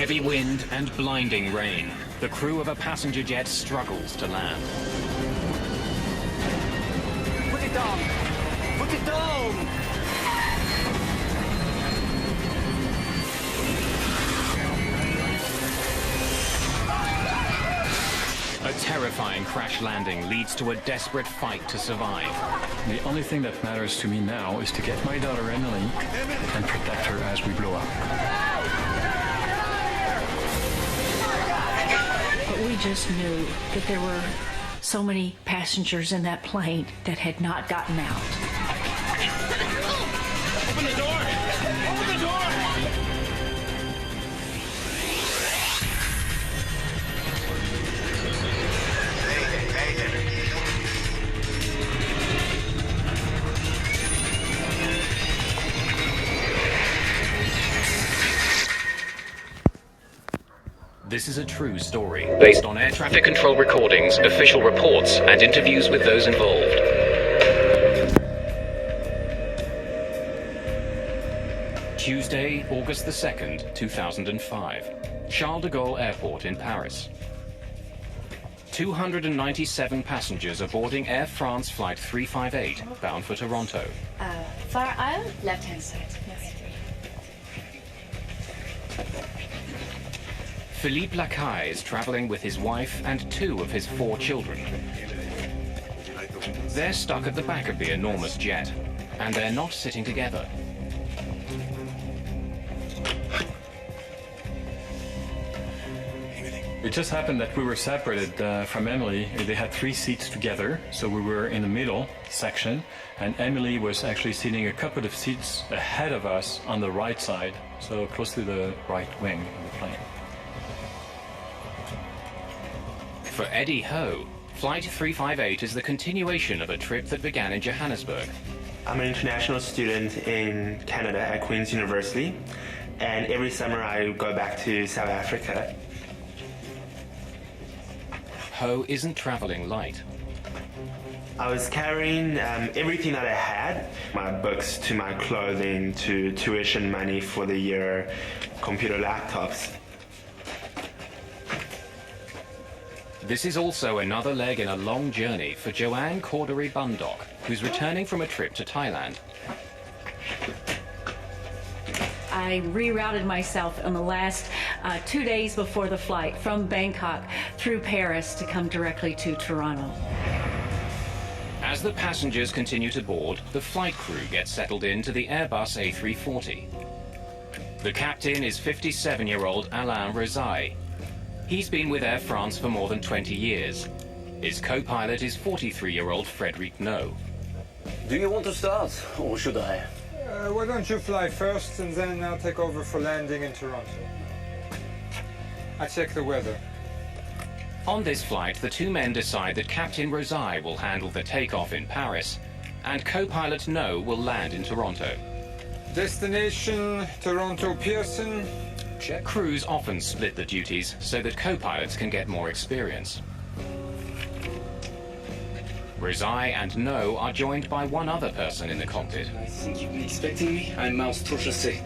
Heavy wind and blinding rain. The crew of a passenger jet struggles to land. Put it down! Put it down! A terrifying crash landing leads to a desperate fight to survive. The only thing that matters to me now is to get my daughter Emily and protect her as we blow up. But we just knew that there were so many passengers in that plane that had not gotten out. Open the door! Open the door! This is a true story, based on air traffic control recordings, official reports, and interviews with those involved. Tuesday, August the 2nd, 2005. Charles de Gaulle Airport in Paris. 297 passengers are boarding Air France Flight 358, bound for Toronto. Far aisle, left-hand side. Yes. Philippe Lacaille is traveling with his wife and 2 of his 4 children. They're stuck at the back of the enormous jet, and they're not sitting together. It just happened that we were separated from Emily. They had 3 seats together, so we were in the middle section, and Emily was actually sitting a couple of seats ahead of us on the right side, so close to the right wing of the plane. For Eddie Ho, Flight 358 is the continuation of a trip that began in Johannesburg. I'm an international student in Canada at Queen's University, and every summer I go back to South Africa. Ho isn't traveling light. I was carrying everything that I had, my books to my clothing to tuition money for the year, computer laptops. This is also another leg in a long journey for Joanne Cordery-Bundock, who's returning from a trip to Thailand. I rerouted myself in the last 2 days before the flight from Bangkok through Paris to come directly to Toronto. As the passengers continue to board, the flight crew gets settled into the Airbus A340. The captain is 57-year-old Alain Rosai. He's been with Air France for more than 20 years. His co-pilot is 43-year-old Frédéric No. Do you want to start, or should I? Why don't you fly first, and then I'll take over for landing in Toronto. I check the weather. On this flight, the 2 men decide that Captain Rosai will handle the takeoff in Paris, and co-pilot No will land in Toronto. Destination, Toronto Pearson. Jet crews often split the duties so that co-pilots can get more experience. Rosai and No are joined by one other person in the cockpit. I think you've been expecting me. I'm Miles Trouchesset.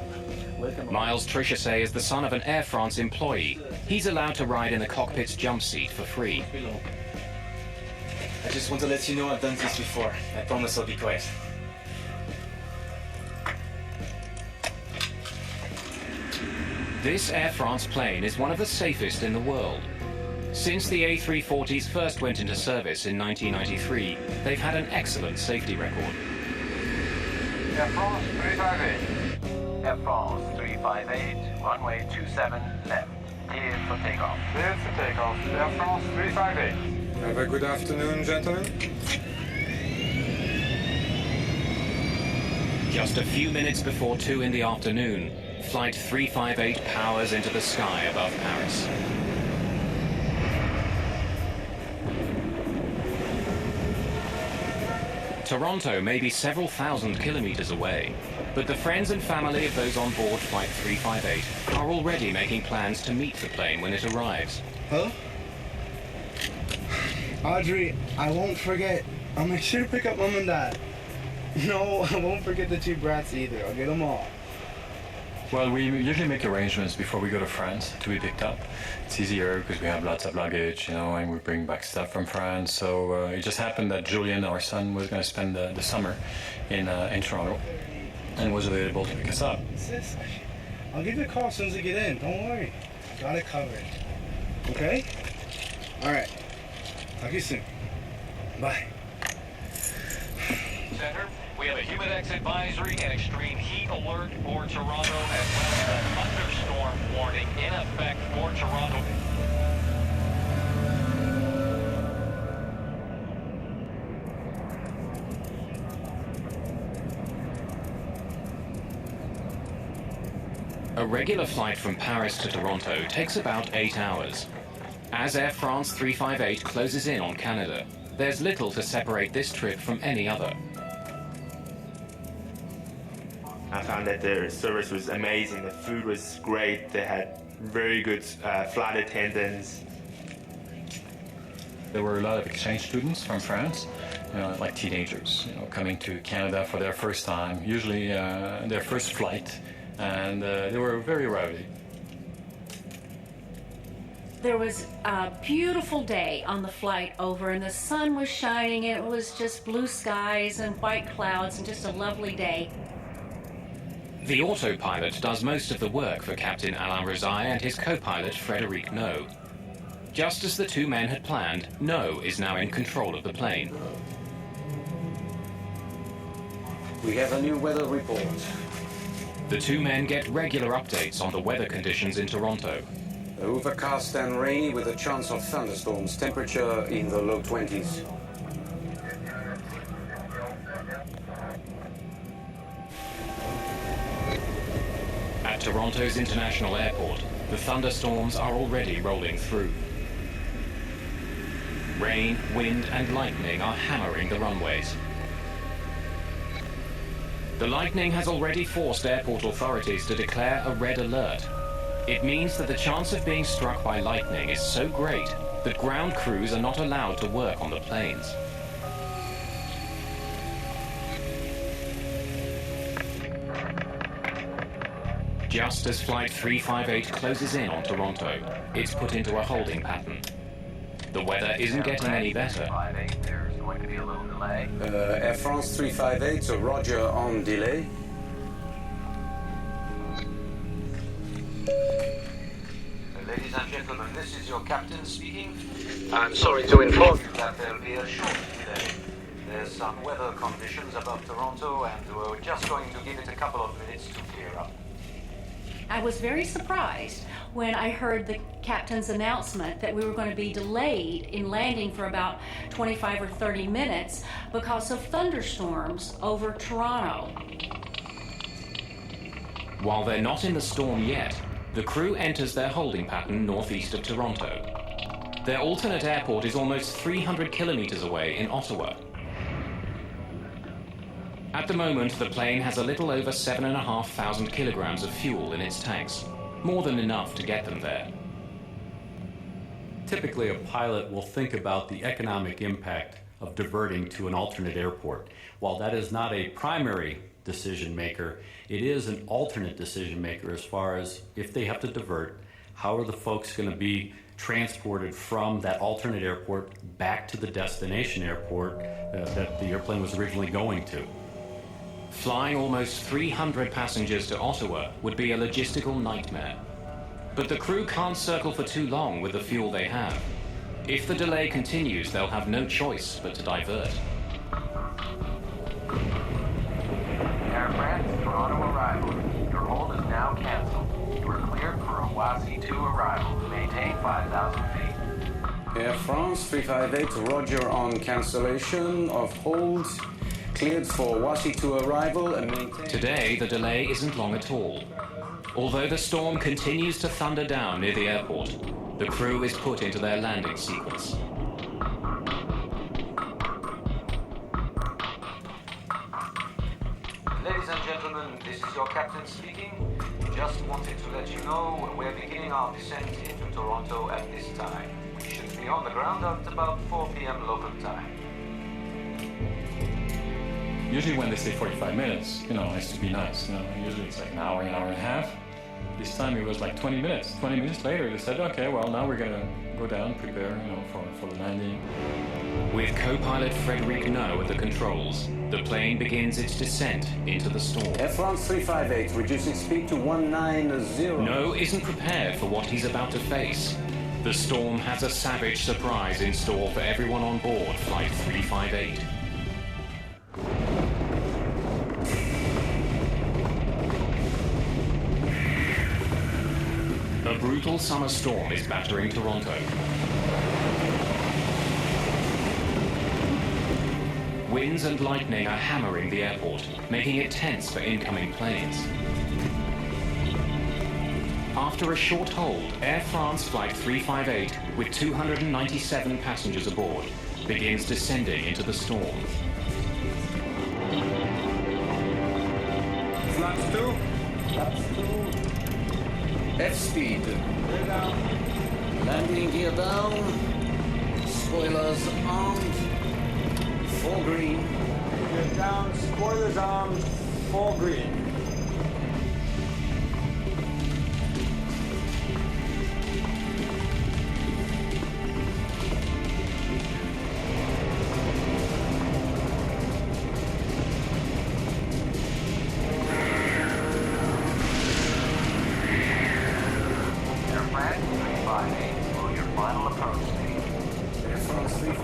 Miles Trouchesset is the son of an Air France employee. He's allowed to ride in the cockpit's jump seat for free. I just want to let you know I've done this before. I promise I'll be quiet. This Air France plane is one of the safest in the world. Since the A340s first went into service in 1993, they've had an excellent safety record. Air France 358. Air France 358, runway 27 left. Cleared for takeoff. Cleared for takeoff. Air France 358. Have a good afternoon, gentlemen. Just a few minutes before 2 in the afternoon, Flight 358 powers into the sky above Paris. Toronto may be several thousand kilometers away, but the friends and family of those on board Flight 358 are already making plans to meet the plane when it arrives. Huh? Audrey, I won't forget. I'll make sure to pick up Mom and Dad. No, I won't forget the 2 brats either. I'll get them all. Well, we usually make arrangements before we go to France to be picked up. It's easier because we have lots of luggage, and we bring back stuff from France. So it just happened that Julian, our son, was going to spend the summer in Toronto and was available to pick us up. Sis, I'll give you a call as soon as I get in. Don't worry. I got it covered. Okay? All right. Talk to you soon. Bye. Center, we have a humidex advisory and extreme heat alert for Toronto, as well as a thunderstorm warning in effect for Toronto. A regular flight from Paris to Toronto takes about 8 hours. As Air France 358 closes in on Canada, there's little to separate this trip from any other. I found that their service was amazing. The food was great. They had very good flight attendants. There were a lot of exchange students from France, like teenagers, coming to Canada for their first time, usually their first flight, and they were very rowdy. There was a beautiful day on the flight over, and the sun was shining. It was just blue skies and white clouds and just a lovely day. The autopilot does most of the work for Captain Alain Rosaille and his co-pilot Frédéric No. Just as the two men had planned, No is now in control of the plane. We have a new weather report. The two men get regular updates on the weather conditions in Toronto. Overcast and rainy with a chance of thunderstorms. Temperature in the low 20s. At Toronto's International Airport, the thunderstorms are already rolling through. Rain, wind, and lightning are hammering the runways. The lightning has already forced airport authorities to declare a red alert. It means that the chance of being struck by lightning is so great that ground crews are not allowed to work on the planes. Just as Flight 358 closes in on Toronto, it's put into a holding pattern. The weather isn't getting any better. There's going to be a little delay. Air France 358, so Roger on delay. Ladies and gentlemen, this is your captain speaking. I'm sorry to inform you that there'll be a short delay. There's some weather conditions above Toronto, and we're just going to give it a couple of minutes to clear up. I was very surprised when I heard the captain's announcement that we were going to be delayed in landing for about 25 or 30 minutes because of thunderstorms over Toronto. While they're not in the storm yet, the crew enters their holding pattern northeast of Toronto. Their alternate airport is almost 300 kilometers away in Ottawa. At the moment, the plane has a little over 7,500 kilograms of fuel in its tanks, more than enough to get them there. Typically, a pilot will think about the economic impact of diverting to an alternate airport. While that is not a primary decision maker, it is an alternate decision maker as far as if they have to divert, how are the folks going to be transported from that alternate airport back to the destination airport that the airplane was originally going to. Flying almost 300 passengers to Ottawa would be a logistical nightmare. But the crew can't circle for too long with the fuel they have. If the delay continues, they'll have no choice but to divert. Air France, Toronto arrival. Your hold is now canceled. You are cleared for a Wasi 2 arrival. Maintain 5,000 feet. Air France 358, Roger on cancellation of hold. Cleared for Wasi 2 arrival and maintain. Today, the delay isn't long at all. Although the storm continues to thunder down near the airport, the crew is put into their landing sequence. Ladies and gentlemen, this is your captain speaking. Just wanted to let you know we're beginning our descent into Toronto at this time. We should be on the ground at about 4 p.m. local time. Usually when they say 45 minutes, it's to be nice. Usually it's like an hour and a half. This time it was like 20 minutes. 20 minutes later, they said, okay, well, now we're gonna go down, prepare, for the landing. With co-pilot Frédéric No at the controls, the plane begins its descent into the storm. Air France 358, reducing speed to 190. No isn't prepared for what he's about to face. The storm has a savage surprise in store for everyone on board Flight 358. A brutal summer storm is battering Toronto. Winds and lightning are hammering the airport, making it tense for incoming planes. After a short hold, Air France Flight 358, with 297 passengers aboard, begins descending into the storm. Flaps 2. Flaps 2. F-speed. Gear down. Landing gear down. Spoilers armed. 4 green. Gear down. Spoilers armed. 4 green.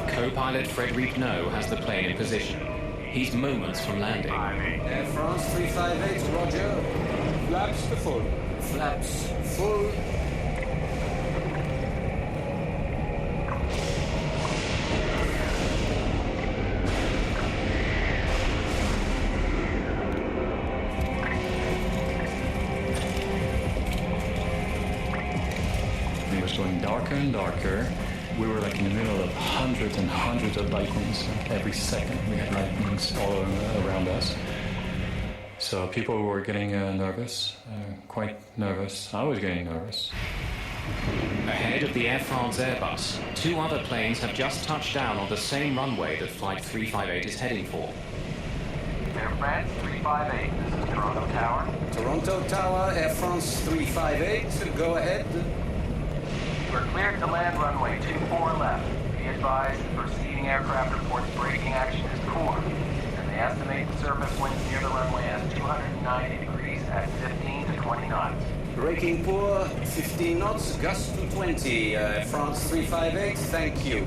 Co-pilot Frédéric No has the plane in position. He's moments from landing. Air France 358, roger. Flaps to full. Flaps full. It was going darker and darker. We were like in the middle of hundreds and hundreds of lightnings. Every second we had lightnings all around us. So people were getting nervous, quite nervous. I was getting nervous. Ahead of the Air France Airbus, 2 other planes have just touched down on the same runway that Flight 358 is heading for. Air France 358, this is Toronto Tower. Toronto Tower, Air France 358, go ahead. We're cleared to land runway 24 left. Be advised, the preceding aircraft reports braking action is poor, and they estimate the surface winds near the runway as 290 degrees at 15 to 20 knots. Braking poor, 15 knots, gust to 20. France 358, thank you.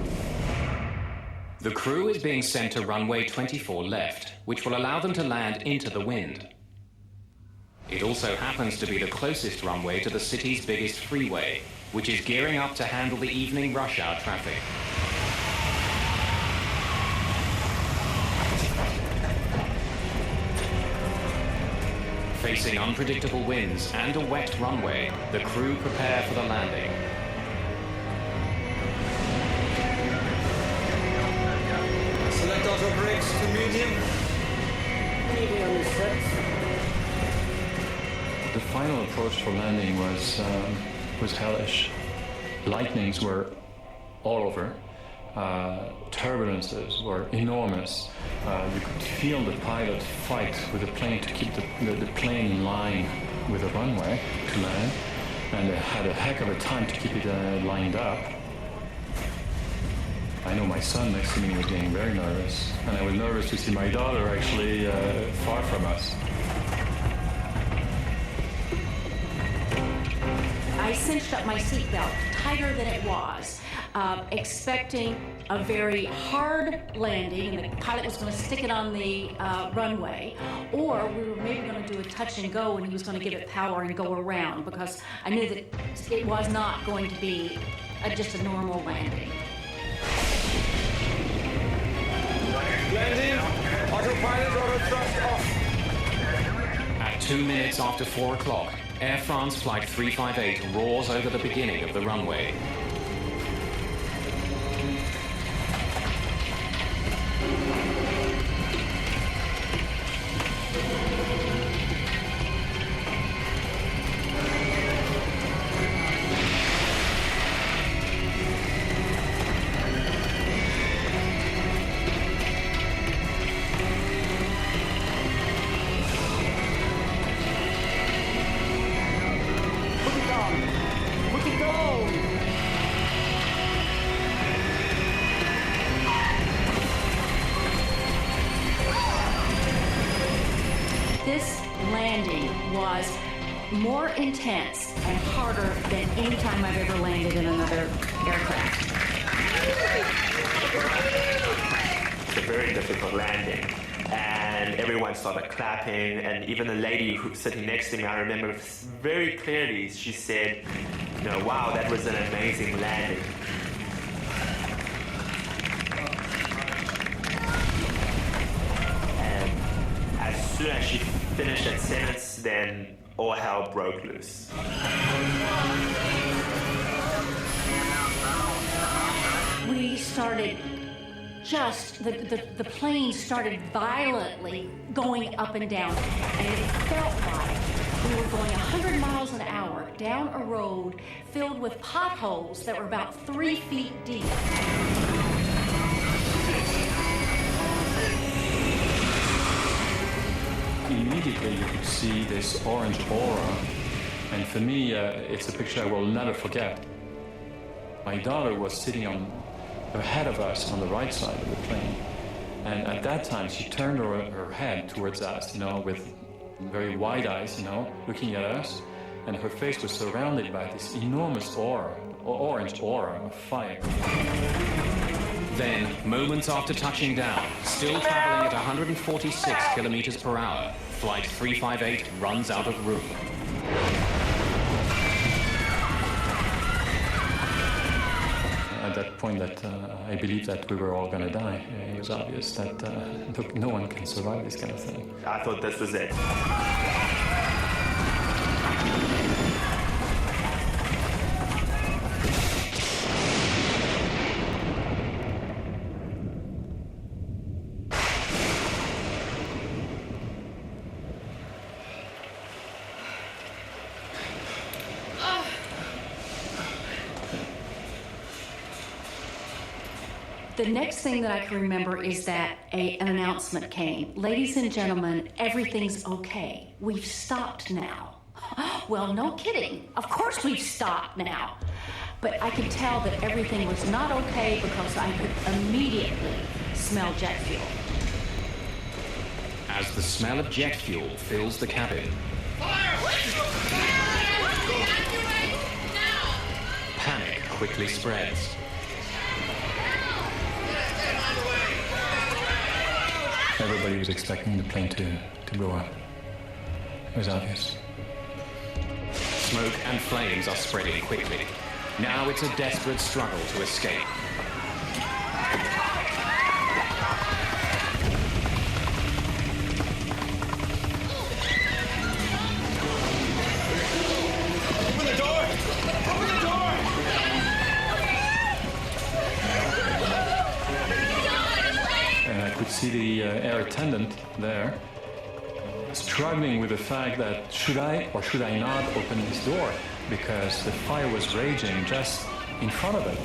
The crew is being sent to runway 24 left, which will allow them to land into the wind. It also happens to be the closest runway to the city's biggest freeway, which is gearing up to handle the evening rush hour traffic. Facing unpredictable winds and a wet runway, the crew prepare for the landing. Select auto brakes to medium. Medium is set. The final approach for landing was hellish. Lightnings were all over. Turbulences were enormous. You could feel the pilot fight with the plane to keep the plane in line with the runway to land, and they had a heck of a time to keep it lined up. I know my son next to me was getting very nervous, and I was nervous to see my daughter actually far from us. I cinched up my seatbelt tighter than it was, expecting a very hard landing, and the pilot was going to stick it on the runway, or we were maybe going to do a touch and go, and he was going to give it power and go around, because I knew that it was not going to be just a normal landing. Landing. Autopilot, auto thrust off. At 2 minutes after 4 o'clock, Air France Flight 358 roars over the beginning of the runway. was more intense and harder than any time I've ever landed in another aircraft. It's a very difficult landing. And everyone started clapping, and even the lady who was sitting next to me, I remember very clearly, she said, you know, wow, that was an amazing landing. And as soon as she finished that sentence, then all hell broke loose. We started the plane started violently going up and down, and it felt like we were going 100 miles an hour down a road filled with potholes that were about 3 feet deep. Immediately you could see this orange aura, and for me it's a picture I will never forget. My daughter was sitting ahead of us on the right side of the plane, and at that time she turned her head towards us, you know, with very wide eyes, you know, looking at us, and her face was surrounded by this enormous aura, orange aura of fire. Then, moments after touching down, still traveling at 146 kilometers per hour, Flight 358 runs out of room. At that point that I believed that we were all going to die. It was obvious that look, no one can survive this kind of thing. I thought this was it. The next thing that I can remember is that an announcement came. Ladies and gentlemen, everything's okay. We've stopped now. Well, no kidding. Of course we've stopped now. But I could tell that everything was not okay because I could immediately smell jet fuel. As the smell of jet fuel fills the cabin, panic quickly spreads. Everybody was expecting the plane to blow up. It was obvious. Smoke and flames are spreading quickly. Now it's a desperate struggle to escape. Open the door! Open the door! And I could see the air attendant there, struggling with the fact that should I or should I not open this door, because the fire was raging just in front of it.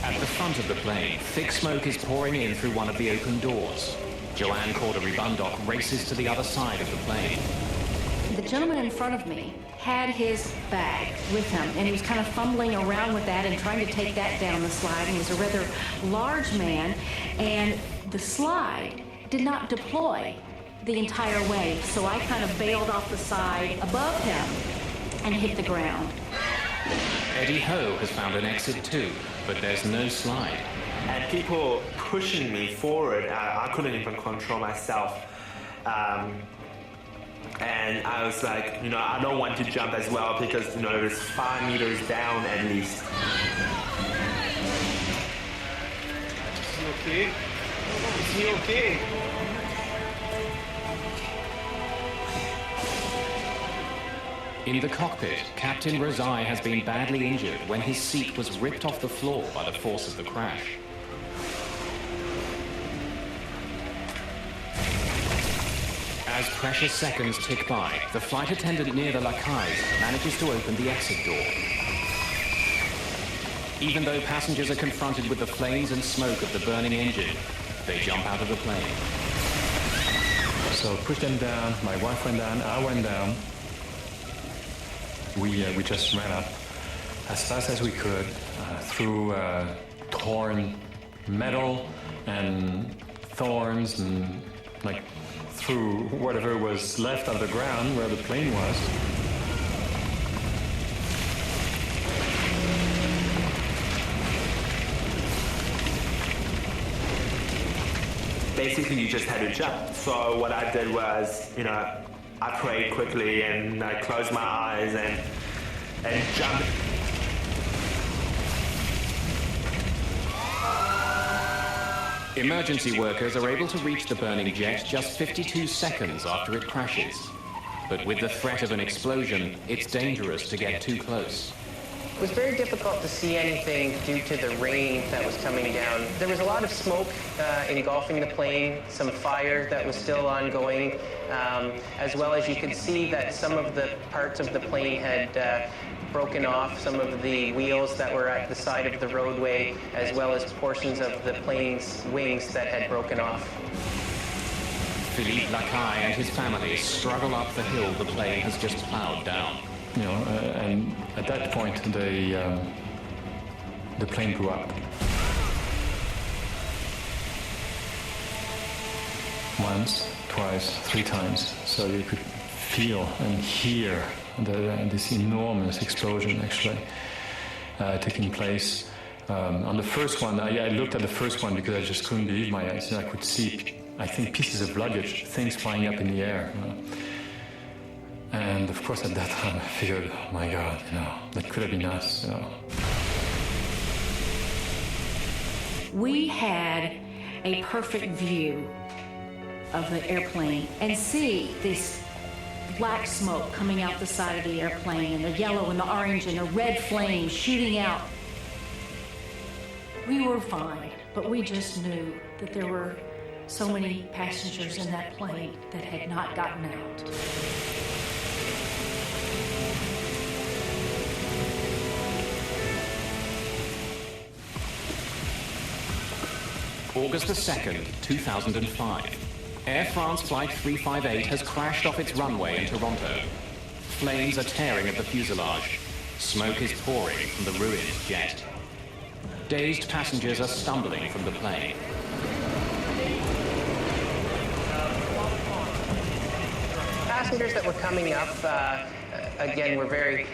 At the front of the plane, thick smoke is pouring in through one of the open doors. Joanne Cordery-Bundock races to the other side of the plane. The gentleman in front of me had his bag with him, and he was kind of fumbling around with that and trying to take that down the slide, and he was a rather large man, and the slide did not deploy the entire way, so I kind of bailed off the side above him and hit the ground. Eddie Ho has found an exit too, but there's no slide. And people pushing me forward, I couldn't even control myself. And I was like, you know, I don't want to jump as well because, you know, it was 5 meters down at least. Is he okay? Is he okay? In the cockpit, Captain Rosai has been badly injured when his seat was ripped off the floor by the force of the crash. As precious seconds tick by, the flight attendant near the lacailles manages to open the exit door. Even though passengers are confronted with the flames and smoke of the burning engine, they jump out of the plane. So push them down, my wife went down, I went down. We just ran up as fast as we could through torn metal and thorns and like through whatever was left of the ground where the plane was. Basically, you just had to jump. So what I did was, I prayed quickly and I closed my eyes and jumped. Emergency workers are able to reach the burning jet just 52 seconds after it crashes. But with the threat of an explosion, it's dangerous to get too close. It was very difficult to see anything due to the rain that was coming down. There was a lot of smoke engulfing the plane, some fire that was still ongoing, as well as you could see that some of the parts of the plane had broken off, some of the wheels that were at the side of the roadway, as well as portions of the plane's wings that had broken off. Philippe Lacaille and his family struggle up the hill the plane has just plowed down. And at that point, the plane blew up. Once, twice, 3 times. So you could feel and hear this enormous explosion actually taking place. On the first one, I looked at the first one because I just couldn't believe my eyes. I could see, I think, pieces of luggage, things flying up in the air. And of course, at that time, I figured, oh my God, that could have been us. We had a perfect view of the airplane and see this black smoke coming out the side of the airplane, and the yellow and the orange and the red flames shooting out. We were fine, but we just knew that there were so many passengers in that plane that had not gotten out. August the 2nd, 2005. Air France Flight 358 has crashed off its runway in Toronto. Flames are tearing at the fuselage. Smoke is pouring from the ruined jet. Dazed passengers are stumbling from the plane. Passengers that were coming up, again, were very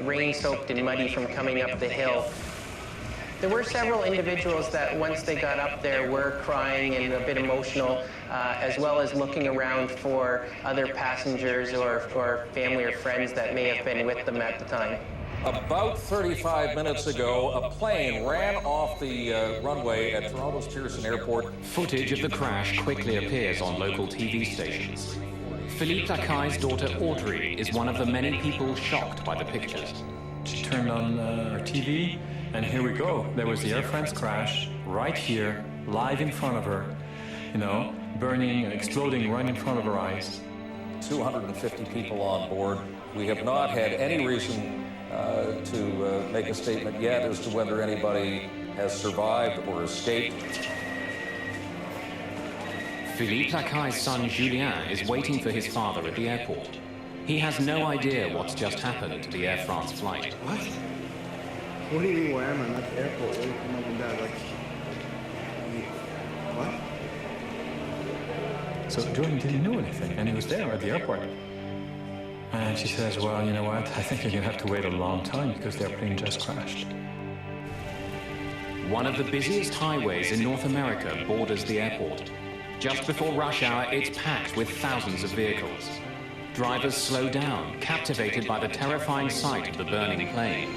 rain-soaked and muddy from coming up the hill. There were several individuals that once they got up there were crying and a bit emotional, as well as looking around for other passengers or family or friends that may have been with them at the time. About 35 minutes ago, a plane ran off the runway at Toronto's Pearson Airport. Footage of the crash quickly appears on local TV stations. Philippe Lacaille's daughter Audrey is one of the many people shocked by the pictures. She turned on her TV, and here we go. There was the Air France crash right here, live in front of her, burning and exploding right in front of her eyes. 250 people on board. We have not had any reason to make a statement yet as to whether anybody has survived or escaped. Philippe Lacaille's son Julien is waiting for his father at the airport. He has no idea what's just happened to the Air France flight. What? What do you mean, where am I? I'm at the airport. What do you come up and down? What? So Jordan didn't know anything, and he was there at the airport. And she says, well, you know what? I think you're going to have to wait a long time because the airplane just crashed. One of the busiest highways in North America borders the airport. Just before rush hour, it's packed with thousands of vehicles. Drivers slow down, captivated by the terrifying sight of the burning plane.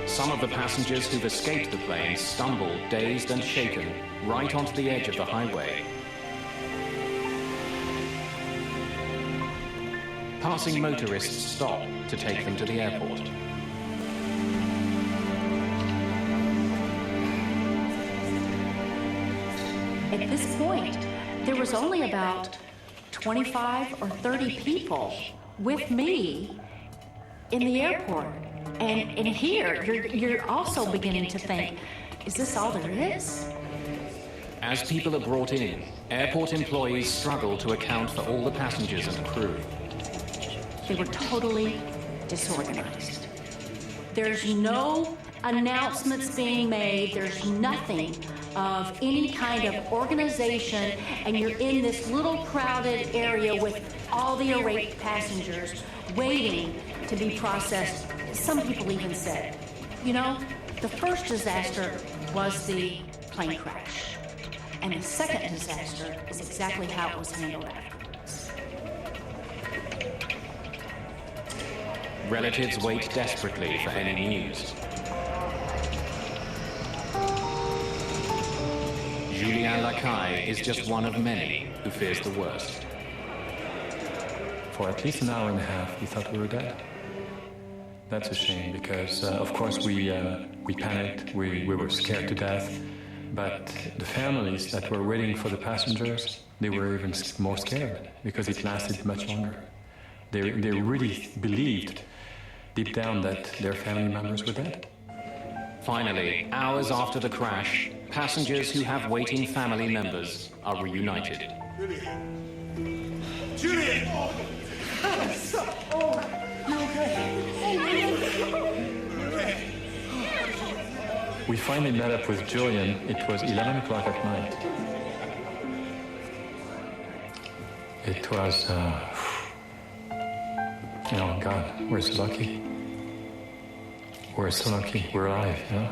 Some of the passengers who've escaped the plane stumble, dazed and shaken, right onto the edge of the highway. Passing motorists stop to take them to the airport. At this point, there was only about 25 or 30 people with me in the airport. And here, you're also beginning to think, is this all there is? As people are brought in, airport employees struggle to account for all the passengers and crew. They were totally disorganized. There's no announcements being made. There's nothing of any kind of organization, and you're in this little crowded area with all the irate passengers waiting to be processed. Some people even said, you know, the first disaster was the plane crash, and the second disaster is exactly how it was handled afterwards. Relatives wait desperately for any news. Julien Lacaille is just one of many who fears the worst. For at least an hour and a half, we thought we were dead. That's a shame because, of course, we panicked, we were scared to death, but the families that were waiting for the passengers, they were even more scared because it lasted much longer. They really believed deep down that their family members were dead. Finally, hours after the crash, passengers who have waiting family members are reunited. Julian! Oh, you okay? We finally met up with Julian. It was 11 o'clock at night. It was, you know, God, we're so lucky. We're so lucky. We're alive, you know?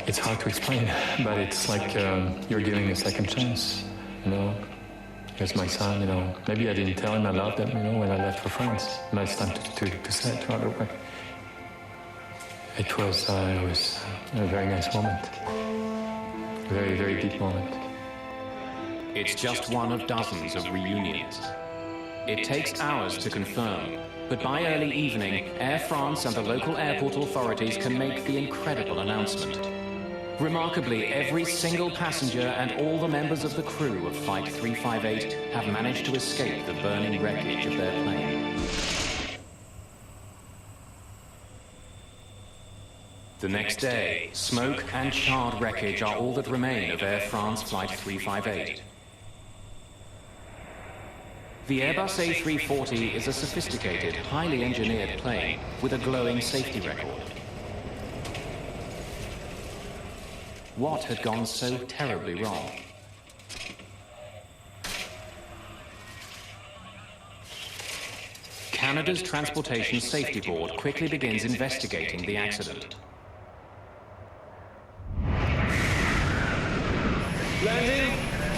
It's hard to explain, but it's like you're giving a second chance, you know? Here's my son, you know. Maybe I didn't tell him I loved him, you know, when I left for France. Now it's time to say it right away. It was a very nice moment. A very, very deep moment. It's just one of dozens of reunions. It takes hours to confirm, but by early evening, Air France and the local airport authorities can make the incredible announcement. Remarkably, every single passenger and all the members of the crew of Flight 358 have managed to escape the burning wreckage of their plane. The next day, smoke and charred wreckage are all that remain of Air France Flight 358. The Airbus A340 is a sophisticated, highly engineered plane with a glowing safety record. What had gone so terribly wrong? Canada's Transportation Safety Board quickly begins investigating the accident. Landing,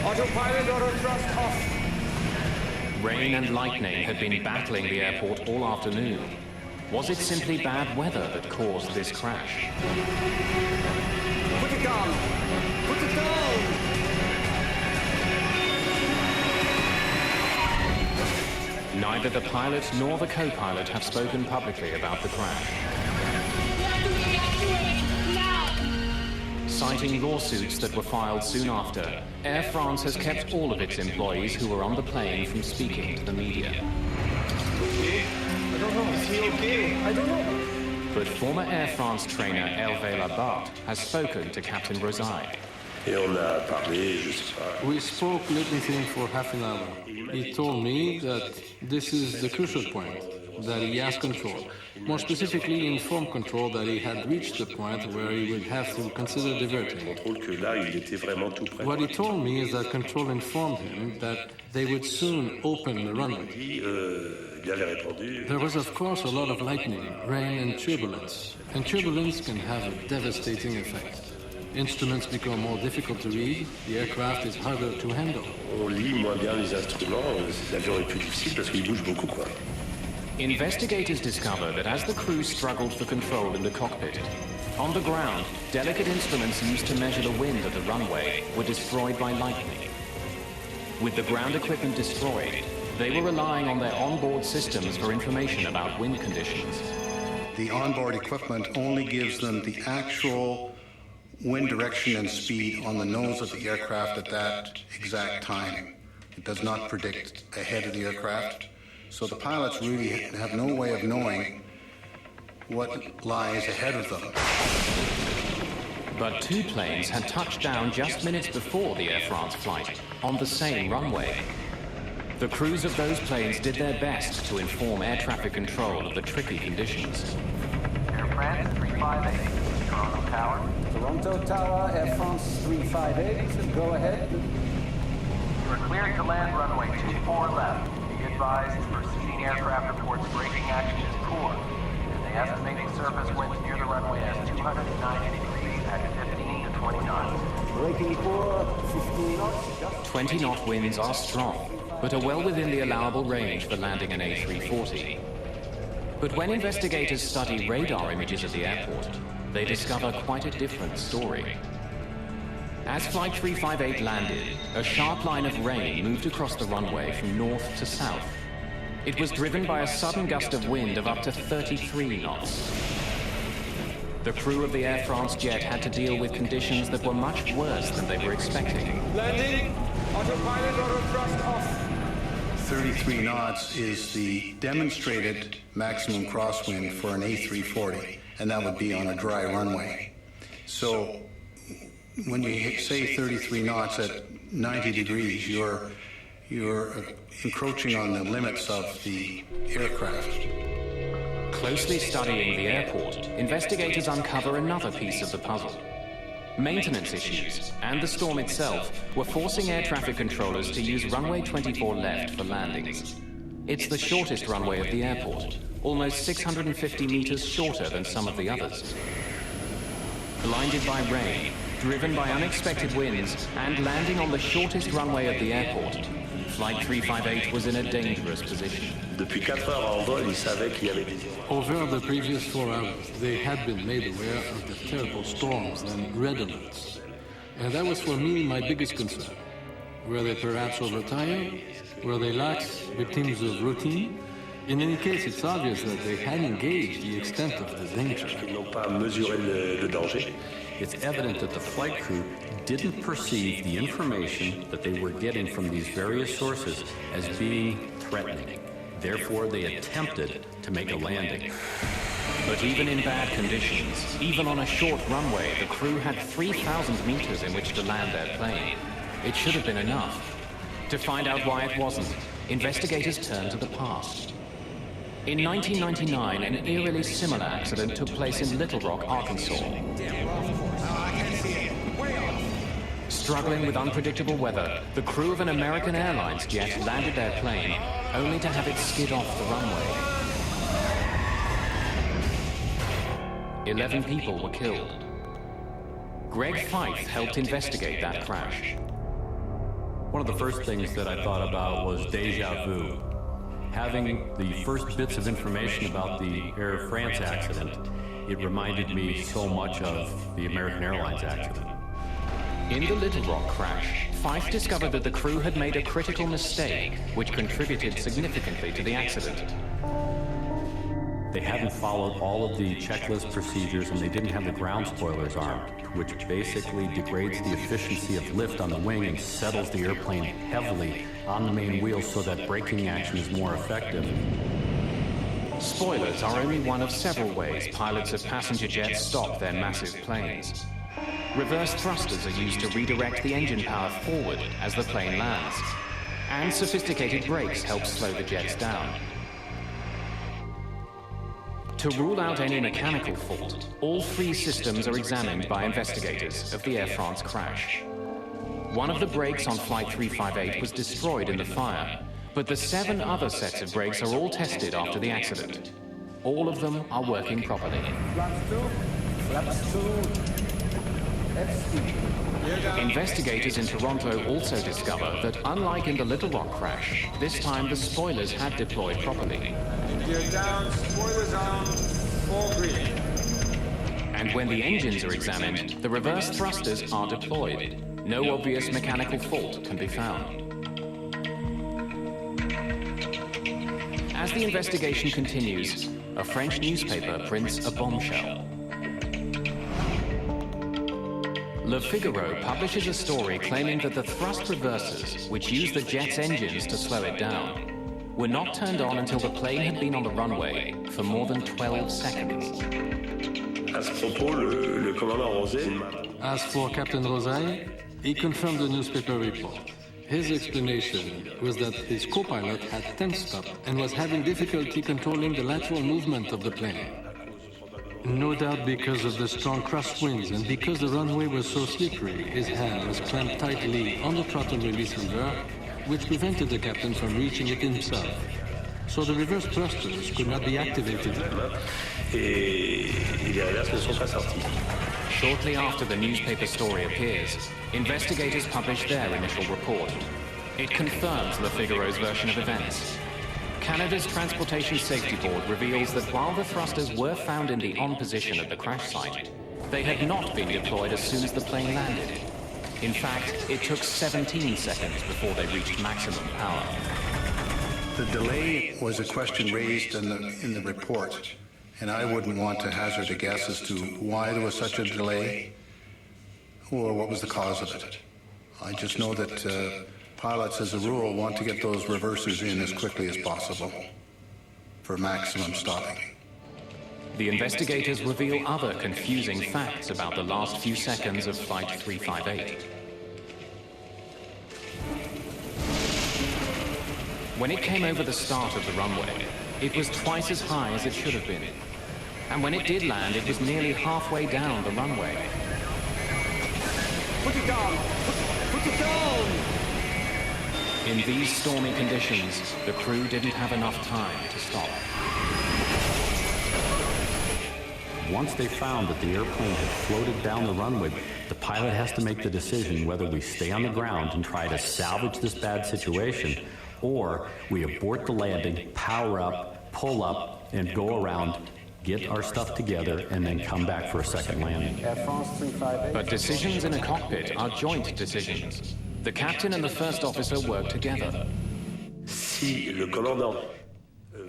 autopilot auto thrust off. Rain and lightning had been battling the airport all afternoon. Was it simply bad weather that caused this crash? Put it down! Put it down! Neither the pilot nor the co-pilot have spoken publicly about the crash. Citing lawsuits that were filed soon after, Air France has kept all of its employees who were on the plane from speaking to the media. Okay. I don't know. Is he okay? I don't know. But former Air France trainer Hervé Labarthe has spoken to Captain Rosaille. We spoke everything for half an hour. He told me that this is the crucial point, that he has control. More specifically, informed control that he had reached the point where he would have to consider diverting. What he told me is that control informed him that they would soon open the runway. There was, of course, a lot of lightning, rain, and turbulence can have a devastating effect. Instruments become more difficult to read, the aircraft is harder to handle. Investigators discover that as the crew struggled for control in the cockpit, on the ground, delicate instruments used to measure the wind at the runway were destroyed by lightning. With the ground equipment destroyed, they were relying on their onboard systems for information about wind conditions. The onboard equipment only gives them the actual wind direction and speed on the nose of the aircraft at that exact time. It does not predict ahead of the aircraft, so the pilots really have no way of knowing what lies ahead of them. But two planes had touched down just minutes before the Air France flight on the same runway. The crews of those planes did their best to inform air traffic control of the tricky conditions. Air France 358, Toronto Tower. Toronto Tower, Air France 358, go ahead. You are cleared to land runway 24 left. Be advised, preceding aircraft reports braking action is poor, and they estimate the surface winds near the runway as 290 degrees at 15 to 20 knots. Braking poor, 15 knots. 20-knot winds are strong, but are well within the allowable range for landing an A340. But when investigators study radar images of the airport, they discover quite a different story. As Flight 358 landed, a sharp line of rain moved across the runway from north to south. It was driven by a sudden gust of wind of up to 33 knots. The crew of the Air France jet had to deal with conditions that were much worse than they were expecting. Landing, autopilot auto thrust off. 33 knots is the demonstrated maximum crosswind for an A340, and that would be on a dry runway. So when you say 33 knots at 90 degrees, you're encroaching on the limits of the aircraft. Closely studying the airport, investigators uncover another piece of the puzzle. Maintenance issues and the storm itself were forcing air traffic controllers to use runway 24 left for landings. It's the shortest runway of the airport, almost 650 meters shorter than some of the others. Blinded by rain, driven by unexpected winds, and landing on the shortest runway of the airport, Flight 358 was in a dangerous position. Over the previous 4 hours, they had been made aware of the terrible storms and red alerts. And that was for me my biggest concern. Were they perhaps overtired? Were they lax victims of routine? In any case, it's obvious that they had engaged the extent of the danger. It's evident that the flight crew didn't perceive the information that they were getting from these various sources as being threatening. Therefore, they attempted to make a landing. But even in bad conditions, even on a short runway, the crew had 3,000 meters in which to land their plane. It should have been enough. To find out why it wasn't, investigators turned to the past. In 1999, an eerily similar accident took place in Little Rock, Arkansas. Struggling with unpredictable weather, the crew of an American Airlines jet landed their plane, only to have it skid off the runway. 11 people were killed. Greg Fife helped investigate that crash. One of the first things that I thought about was déjà vu. Having the first bits of information about the Air France accident, it reminded me so much of the American Airlines accident. In the Little Rock crash, Fife discovered that the crew had made a critical mistake, which contributed significantly to the accident. They hadn't followed all of the checklist procedures, and they didn't have the ground spoilers armed, which basically degrades the efficiency of lift on the wing and settles the airplane heavily on the main wheels so that braking action is more effective. Spoilers are only one of several ways pilots of passenger jets stop their massive planes. Reverse thrusters are used to redirect the engine power forward as the plane lands, and sophisticated brakes help slow the jets down. To rule out any mechanical fault, all 3 systems are examined by investigators of the Air France crash. One of the brakes on Flight 358 was destroyed in the fire, but the 7 other sets of brakes are all tested after the accident. All of them are working properly. Flaps 2. Investigators in Toronto also discover that, unlike in the Little Rock crash, this time the spoilers had deployed properly. Gear down, spoilers on, 4 green. And when the engines are examined, the reverse thrusters are deployed. No obvious mechanical fault can be found. As the investigation continues, a French newspaper prints a bombshell. Le Figaro publishes a story claiming that the thrust reversers, which use the jet's engines to slow it down, were not turned on until the plane had been on the runway for more than 12 seconds. As for Captain Rosaille, he confirmed the newspaper report. His explanation was that his co-pilot had tensed up and was having difficulty controlling the lateral movement of the plane. No doubt because of the strong crosswinds and because the runway was so slippery, his hand was clamped tightly on the throttle release lever, which prevented the captain from reaching it himself. So the reverse thrusters could not be activated. Shortly after the newspaper story appears, investigators publish their initial report. It confirms Le Figaro's version of events. Canada's Transportation Safety Board reveals that while the thrusters were found in the on position at the crash site, they had not been deployed as soon as the plane landed. In fact, it took 17 seconds before they reached maximum power. The delay was a question raised in the report, and I wouldn't want to hazard a guess as to why there was such a delay or what was the cause of it. I just know that pilots, as a rule, want to get those reversers in as quickly as possible for maximum stopping. The investigators reveal other confusing facts about the last few seconds of Flight 358. When it came over the start of the runway, it was twice as high as it should have been. And when it did land, it was nearly halfway down the runway. Put it down! Put it down! In these stormy conditions, the crew didn't have enough time to stop. Once they found that the airplane had floated down the runway, the pilot has to make the decision whether we stay on the ground and try to salvage this bad situation, or we abort the landing, power up, pull up, and go around, get our stuff together, and then come back for a second landing. But decisions in a cockpit are joint decisions. The captain and the first officer work together.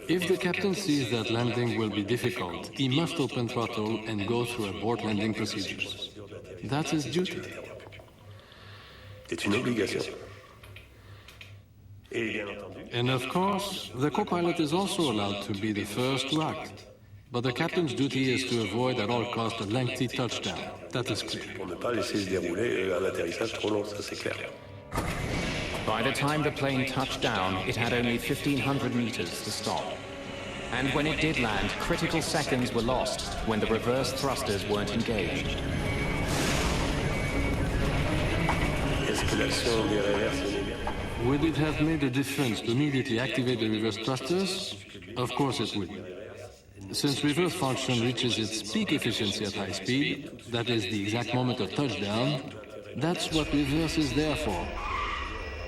If the captain sees that landing will be difficult, he must open throttle and go through abort landing procedures. That's his duty. And of course, the co-pilot is also allowed to be the first to act. But the captain's duty is to avoid at all costs a lengthy touchdown. That is clear. By the time the plane touched down, it had only 1,500 meters to stop. And when it did land, critical seconds were lost when the reverse thrusters weren't engaged. Would it have made a difference to immediately activate the reverse thrusters? Of course it would. Since reverse function reaches its peak efficiency at high speed, that is the exact moment of touchdown, that's what reverse is there for.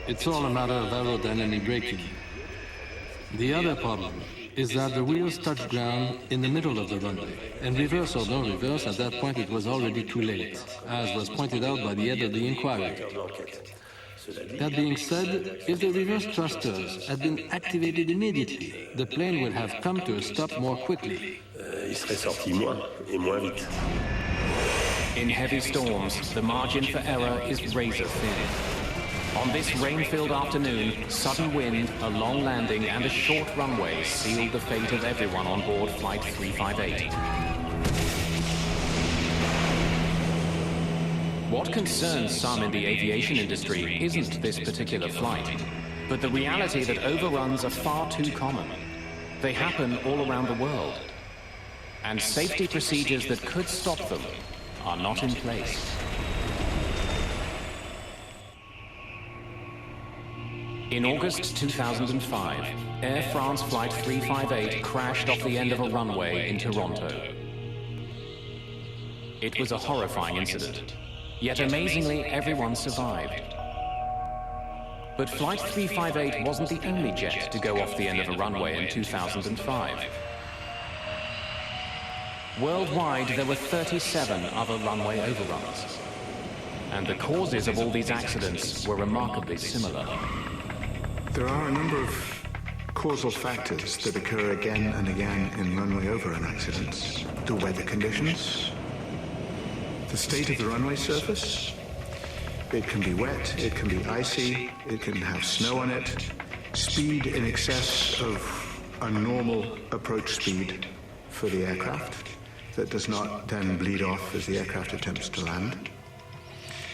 It's all a matter of aerodynamic braking. The other problem is that the wheels touch ground in the middle of the runway, and reverse or no reverse, at that point it was already too late, as was pointed out by the head of the inquiry. That being said, if the reverse thrusters had been activated immediately, the plane would have come to a stop more quickly. In heavy storms, the margin for error is razor thin. On this rain-filled afternoon, sudden wind, a long landing, and a short runway sealed the fate of everyone on board Flight 358. What concerns some in the aviation industry isn't this particular flight, but the reality that overruns are far too common. They happen all around the world, and safety procedures that could stop them are not in place. In August 2005, Air France Flight 358 crashed off the end of a runway in Toronto. It was a horrifying incident. Yet amazingly, everyone survived. But Flight 358 wasn't the only jet to go off the end of a runway in 2005. Worldwide, there were 37 other runway overruns. And the causes of all these accidents were remarkably similar. There are a number of causal factors that occur again and again in runway overrun accidents. The weather conditions, the state of the runway surface. It can be wet, it can be icy, it can have snow on it, speed in excess of a normal approach speed for the aircraft that does not then bleed off as the aircraft attempts to land.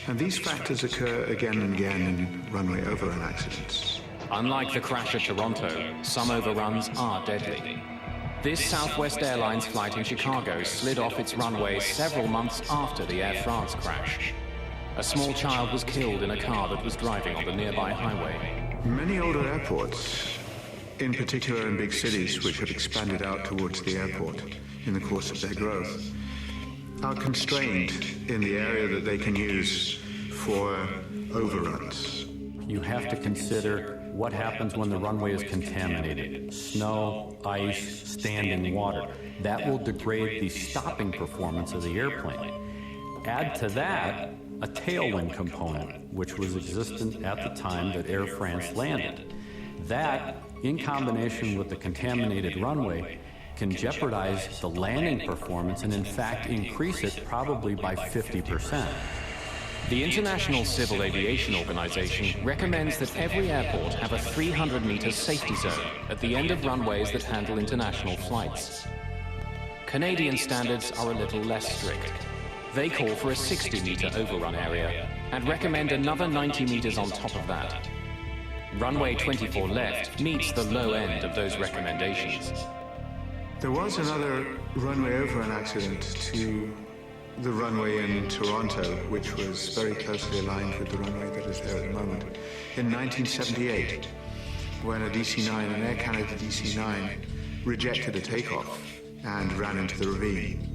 And these factors occur again and again in runway overrun accidents. Unlike the crash at Toronto, some overruns are deadly. This Southwest Airlines flight in Chicago slid off its runway several months after the Air France crash. A small child was killed in a car that was driving on the nearby highway. Many older airports, in particular in big cities which have expanded out towards the airport in the course of their growth, are constrained in the area that they can use for overruns. You have to consider what happens when the runway is contaminated. Snow, ice, standing water. That will degrade the stopping performance of the airplane. Add to that a tailwind component, which was existent at the time that Air France landed. That, in combination with the contaminated runway, can jeopardize the landing performance and in fact increase it probably by 50%. The International Civil Aviation Organization recommends that every airport have a 300-meter safety zone at the end of runways that handle international flights. Canadian standards are a little less strict. They call for a 60-meter overrun area and recommend another 90 meters on top of that. Runway 24 left meets the low end of those recommendations. There was another runway overrun accident to the runway in Toronto, which was very closely aligned with the runway that is there at the moment. In 1978, when a DC-9, an Air Canada DC-9, rejected a takeoff and ran into the ravine.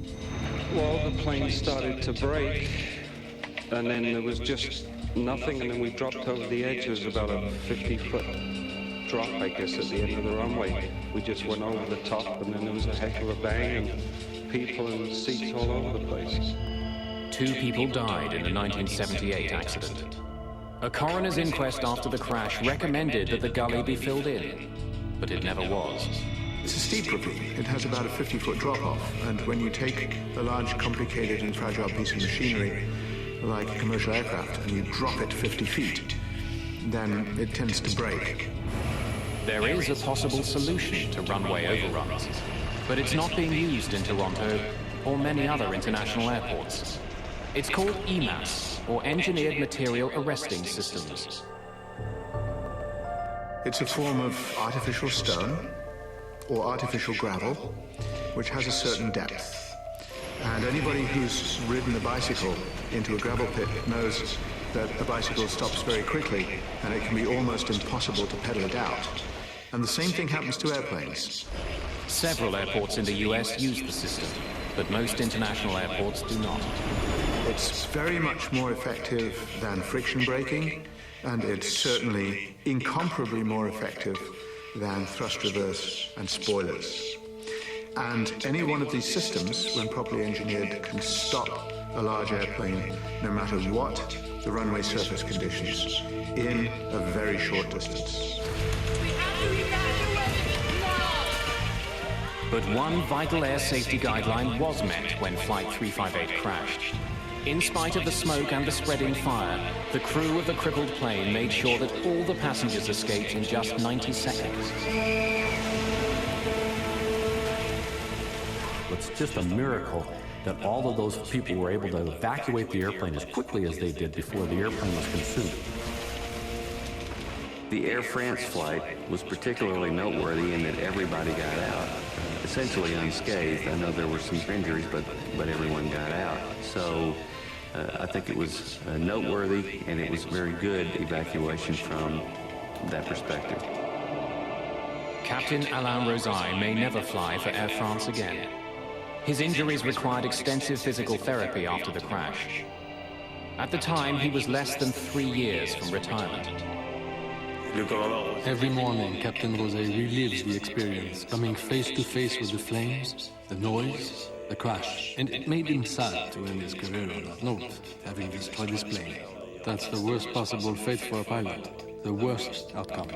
Well, the plane started to break, and then there was just nothing, and then we dropped over the edge. It was about a 50-foot drop, I guess, at the end of the runway. We just went over the top, and then there was a heck of a bang, and people and seats all over the place. 2 people died in the 1978 accident. A coroner's inquest after the crash recommended that the gully be filled in, but it never was. It's a steep ravine. It has about a 50-foot drop-off, and when you take a large, complicated and fragile piece of machinery, like a commercial aircraft, and you drop it 50 feet, then it tends to break. There is a possible solution to runway overruns, but it's not being used in Toronto or many other international airports. It's called EMAS, or Engineered Material Arresting Systems. It's a form of artificial stone or artificial gravel, which has a certain depth. And anybody who's ridden a bicycle into a gravel pit knows that a bicycle stops very quickly, and it can be almost impossible to pedal it out. And the same thing happens to airplanes. Several airports in the US use the system, but most international airports do not. It's very much more effective than friction braking, and it's certainly incomparably more effective than thrust reverse and spoilers. And any one of these systems, when properly engineered, can stop a large airplane, no matter what the runway surface conditions, in a very short distance. But one vital air safety guideline was met when Flight 358 crashed. In spite of the smoke and the spreading fire, the crew of the crippled plane made sure that all the passengers escaped in just 90 seconds. It's just a miracle that all of those people were able to evacuate the airplane as quickly as they did before the airplane was consumed. The Air France flight was particularly noteworthy in that everybody got out, essentially unscathed. I know there were some injuries, but everyone got out. So I think it was noteworthy, and it was very good evacuation from that perspective. Captain Alain Rosaille may never fly for Air France again. His injuries required extensive physical therapy after the crash. At the time, he was less than 3 years from retirement. Every morning, Captain Rosaille relives the experience, coming face to face with the flames, the noise, the crash. And it made him sad to end his career on that note, having destroyed his plane. That's the worst possible fate for a pilot, the worst outcome.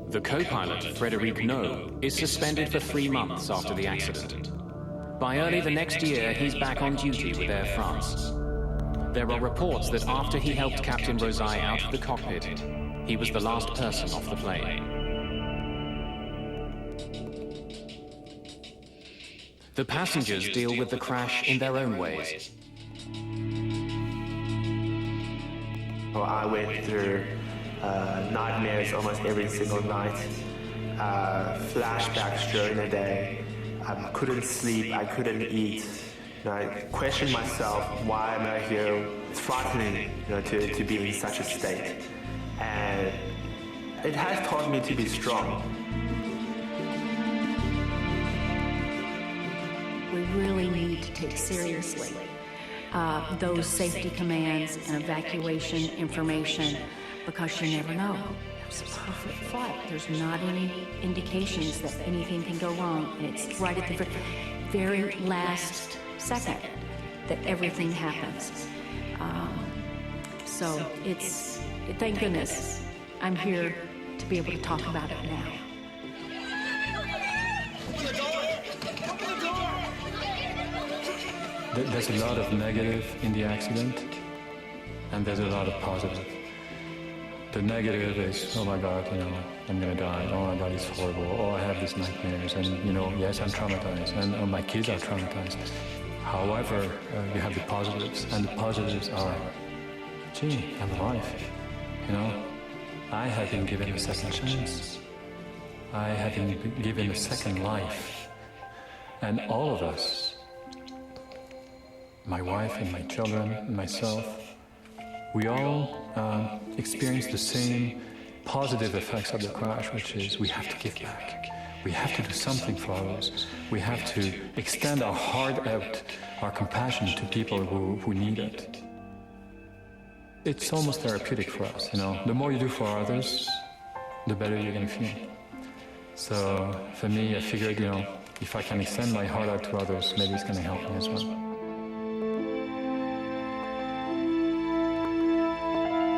The co-pilot, Frédéric No, is suspended for 3 months after the accident. By early the next year, he's back on duty with Air France. There are reports that after he helped Captain Rosaille out of the cockpit, he was the last person off the plane. The passengers deal with the crash in their own ways. I went through nightmares almost every single night, flashbacks during the day. I couldn't sleep, I couldn't eat. I questioned myself, why am I here? It's frightening, to be in such a state. And it has taught me to be strong. We really need to take seriously those safety commands and evacuation information, because you never know. It's a perfect flight. There's not any indications that anything can go wrong. And it's right at the very last second that everything happens. So it's, thank goodness, I'm here to be able to talk about it now. There's a lot of negative in the accident, and there's a lot of positive. The negative is, oh my God, I'm gonna die. Oh my God, it's horrible. Oh, I have these nightmares, and yes, I'm traumatized, and my kids are traumatized. However, you have the positives, and the positives are, gee, I'm alive. I have been given a second chance. I have been given a second life, and all of us, my wife and my children and myself, we all experience the same positive effects of the crash, which is we have to give back. We have to do something for others. We have to extend our heart out, our compassion to people who need it. It's almost therapeutic for us, The more you do for others, the better you're going to feel. So for me, I figured, if I can extend my heart out to others, maybe it's going to help me as well.